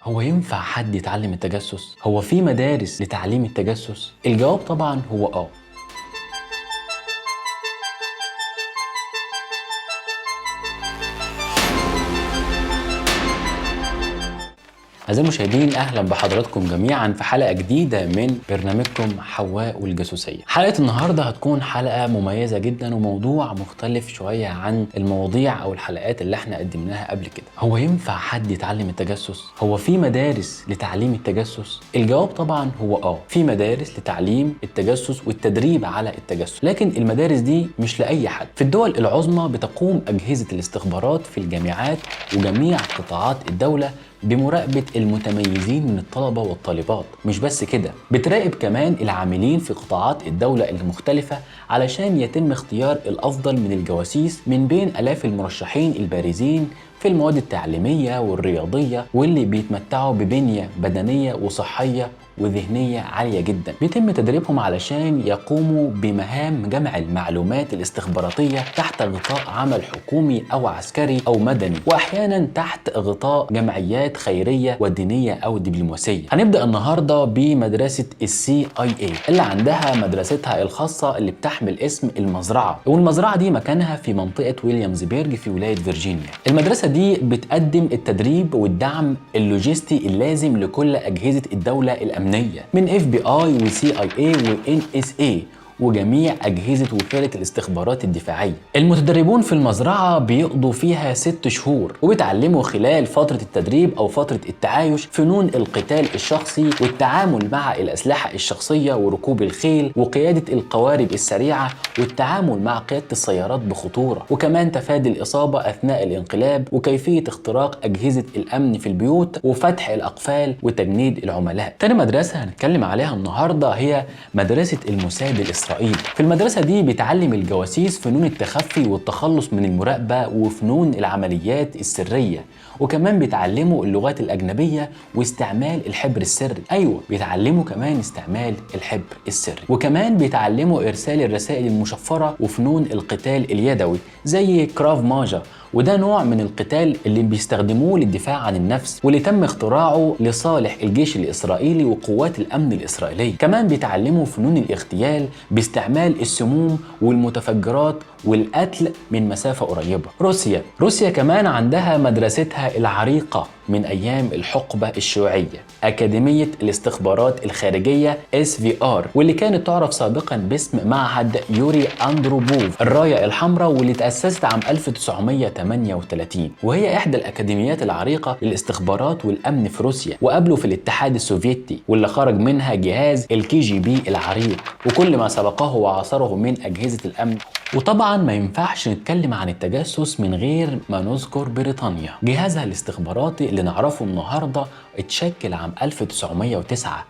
هو ينفع حد يتعلم التجسس؟ هو في مدارس لتعليم التجسس؟ الجواب طبعا هو أعزائي المشاهدين، أهلا بحضراتكم جميعا في حلقة جديدة من برنامجكم حواء والجاسوسية. حلقة النهاردة هتكون حلقة مميزة جدا وموضوع مختلف شوية عن المواضيع أو الحلقات اللي احنا قدمناها قبل كده. هو ينفع حد يتعلم التجسس؟ هو في مدارس لتعليم التجسس؟ الجواب طبعا هو في مدارس لتعليم التجسس والتدريب على التجسس، لكن المدارس دي مش لأي حد. في الدول العظمى بتقوم أجهزة الاستخبارات في الجامعات وجميع قطاعات الدولة بمراقبة المتميزين من الطلبة والطالبات. مش بس كده، بتراقب كمان العاملين في قطاعات الدولة المختلفة علشان يتم اختيار الأفضل من الجواسيس من بين آلاف المرشحين البارزين في المواد التعليمية والرياضية، واللي بيتمتعوا ببنية بدنية وصحية وذهنية عالية جدا. بيتم تدريبهم علشان يقوموا بمهام جمع المعلومات الاستخباراتية تحت غطاء عمل حكومي أو عسكري أو مدني، وأحيانا تحت غطاء جمعيات خيرية ودينية أو دبلوماسية. هنبدأ النهاردة بمدرسة CIA اللي عندها مدرستها الخاصة اللي بتحمل اسم المزرعة، والمزرعة دي مكانها في منطقة ويليامزبرج في ولاية فيرجينيا. المدرسة دي بتقدم التدريب والدعم اللوجستي اللازم لكل أجهزة الدولة الأمنية من FBI وCIA وNSA وجميع أجهزة وكالة الاستخبارات الدفاعية. المتدربون في المزرعة بيقضوا فيها 6 شهور، وبيتعلموا خلال فترة التدريب أو فترة التعايش فنون القتال الشخصي والتعامل مع الأسلحة الشخصية وركوب الخيل وقيادة القوارب السريعة والتعامل مع قيادة السيارات بخطورة، وكمان تفادي الإصابة أثناء الانقلاب وكيفية اختراق أجهزة الأمن في البيوت وفتح الأقفال وتجنيد العملاء. تاني مدرسة هنتكلم عليها النهاردة هي مدرسة الموساد الإسرائيلي. في المدرسة دي بيتعلم الجواسيس فنون التخفي والتخلص من المراقبة وفنون العمليات السرية، وكمان بيتعلموا اللغات الأجنبية واستعمال الحبر السري. أيوة، بيتعلموا كمان استعمال الحبر السري، وكمان بيتعلموا إرسال الرسائل المشفرة وفنون القتال اليدوي زي كراف ماجا، وده نوع من القتال اللي بيستخدموه للدفاع عن النفس واللي تم اختراعه لصالح الجيش الإسرائيلي وقوات الأمن الإسرائيلية. كمان بيتعلموا فنون الاغتيال باستعمال السموم والمتفجرات والقتل من مسافة قريبة. روسيا كمان عندها مدرستها العريقة من أيام الحقبة الشيوعية، أكاديمية الاستخبارات الخارجية SVR، واللي كانت تعرف سابقا باسم معهد يوري أندروبوف الراية الحمراء، واللي تأسست عام 1938، وهي إحدى الأكاديميات العريقة للاستخبارات والأمن في روسيا، وقبله في الاتحاد السوفيتي، واللي خرج منها جهاز الKGB العريق وكل ما سبقه وعاصره من أجهزة الأمن. وطبعا ما ينفعش نتكلم عن التجسس من غير ما نذكر بريطانيا. جهازها الاستخباراتي اللي نعرفه النهارده اتشكل عام 1909،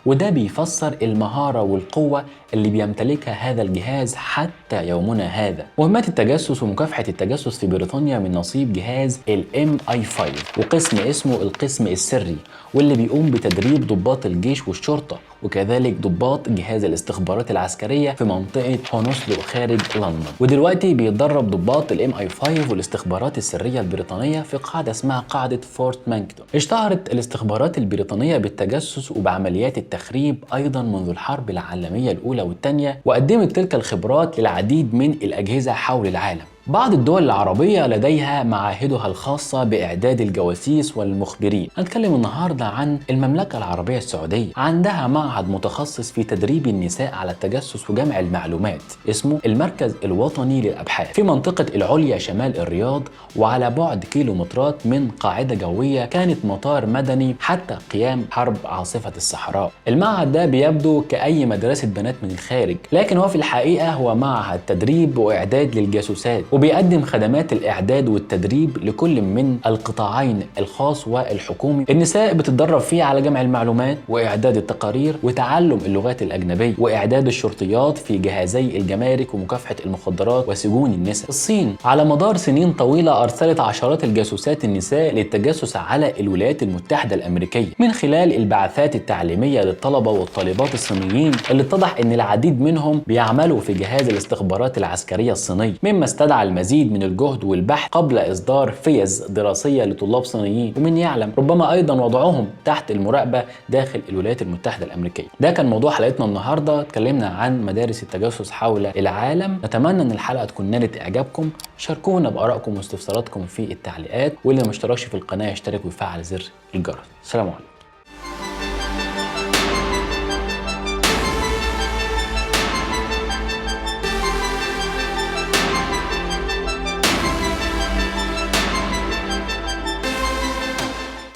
وده بيفسر المهارة والقوة اللي بيمتلكها هذا الجهاز حتى يومنا هذا. مهمات التجسس ومكافحة التجسس في بريطانيا من نصيب جهاز MI5 وقسم اسمه القسم السري، واللي بيقوم بتدريب ضباط الجيش والشرطة وكذلك ضباط جهاز الاستخبارات العسكرية في منطقة هونسلو خارج لندن. ودلوقتي بيتدرب ضباط MI5 والاستخبارات السرية البريطانية في قاعدة اسمها قاعدة فورت مانكتون. اشتهرت الاستخبارات البريطانية بالتجسس وبعمليات التخريب أيضا منذ الحرب العالمية الأولى والثانية، وقدمت تلك الخبرات للعديد من الأجهزة حول العالم. بعض الدول العربية لديها معاهدها الخاصة بإعداد الجواسيس والمخبرين. هنتكلم النهاردة عن المملكة العربية السعودية، عندها معهد متخصص في تدريب النساء على التجسس وجمع المعلومات اسمه المركز الوطني للأبحاث في منطقة العليا شمال الرياض، وعلى بعد كيلومترات من قاعدة جوية كانت مطار مدني حتى قيام حرب عاصفة الصحراء. المعهد ده بيبدو كأي مدرسة بنات من الخارج، لكن هو في الحقيقة هو معهد تدريب وإعداد للجاسوسات، وبيقدم خدمات الإعداد والتدريب لكل من القطاعين الخاص والحكومي. النساء بتتدرب فيه على جمع المعلومات وإعداد التقارير وتعلم اللغات الأجنبية وإعداد الشرطيات في جهازي الجمارك ومكافحة المخدرات وسجون النساء. الصين على مدار سنين طويلة أرسلت عشرات الجاسوسات النساء للتجسس على الولايات المتحدة الأمريكية من خلال البعثات التعليمية للطلبة والطالبات الصينيين، اللي اتضح أن العديد منهم بيعملوا في جهاز الاستخبارات العسكرية الصينية، مما استدعى المزيد من الجهد والبحث قبل إصدار فيز دراسية لطلاب صينيين، ومن يعلم ربما أيضا وضعهم تحت المراقبة داخل الولايات المتحدة الأمريكية. ده كان موضوع حلقتنا النهاردة، اتكلمنا عن مدارس التجسس حول العالم. نتمنى ان الحلقة تكون نالت إعجابكم. شاركونا بآرائكم واستفساراتكم في التعليقات، واللي ما اشتركش في القناة يشترك ويفعل زر الجرس. السلام عليكم.